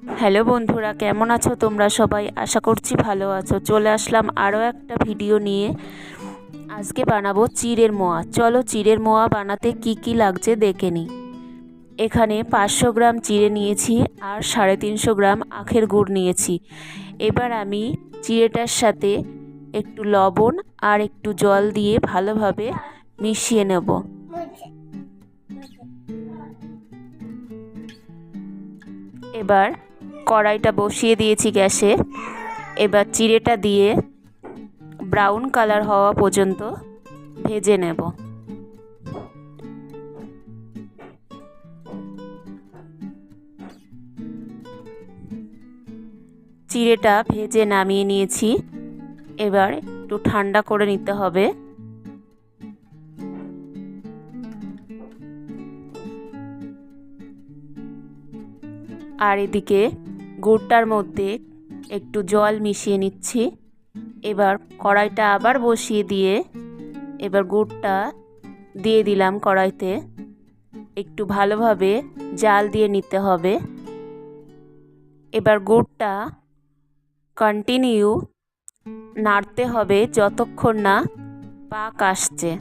Hello বন্ধুরা, কেমন আছো তোমরা সবাই? আশা করছি ভালো আছো। চলে আসলাম আরও একটা ভিডিও নিয়ে। আজকে বানাবো চিড়ের মোয়া। চলো চিড়ের মোয়া বানাতে কি কি লাগছে দেখে নিই। এখানে 500 গ্রাম চিড়ে নিয়েছি আর 350 গ্রাম আখের গুড় নিয়েছি। এবার আমি চিড়েটার সাথে একটু লবণ আর একটু জল দিয়ে ভালোভাবে মিশিয়ে নেব। এবার কড়াইটা বসিয়ে দিয়েছি গ্যাসে। এবার চিড়েটা দিয়ে ব্রাউন কালার হওয়া পর্যন্ত ভেজে নেব। চিড়েটা ভেজে নামিয়ে নিয়েছি। এবার একটু ঠান্ডা করে নিতে হবে। আর এদিকে গুড়টার মধ্যে একটু জল মিশিয়ে নিচ্ছি। এবার কড়াইটা আবার বসিয়ে দিয়ে এবার গুড়টা দিয়ে দিলাম কড়াইতে। একটু ভালোভাবে জাল দিয়ে নিতে হবে। এবার গুড়টা কন্টিনিউ নাড়তে হবে যতক্ষণ না পাক আসছে।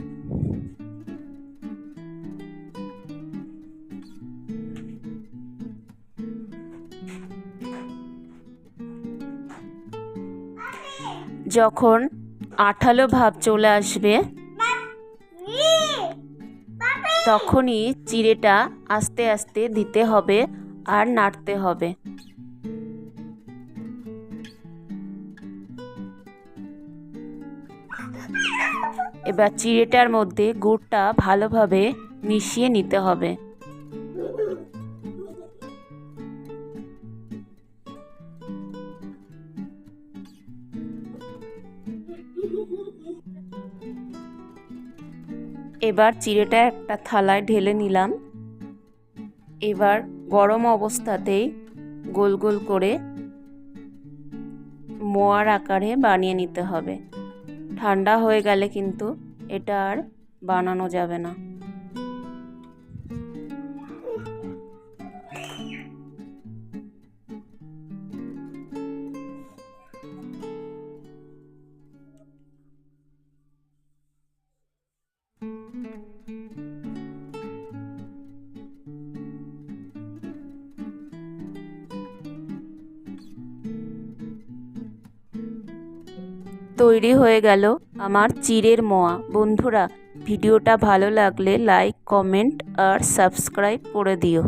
যখন আঠালো ভাব চলে আসবে তখনই চিড়েটা আস্তে আস্তে দিতে হবে আর নাড়তে হবে। এবার চিড়েটার মধ্যে গুড়টা ভালোভাবে মিশিয়ে নিতে হবে। এবার চিড়েটা একটা থালায় ঢেলে নিলাম। এবার গরম অবস্থাতেই গোল গোল করে মোয়ার আকারে বানিয়ে নিতে হবে। ঠান্ডা হয়ে গেলে কিন্তু এটা আর বানানো যাবে না। তৈরি হয়ে গেল আমার চিড়ের মোয়া। বন্ধুরা, ভিডিওটা ভালো লাগলে লাইক, কমেন্ট আর সাবস্ক্রাইব করে দিও।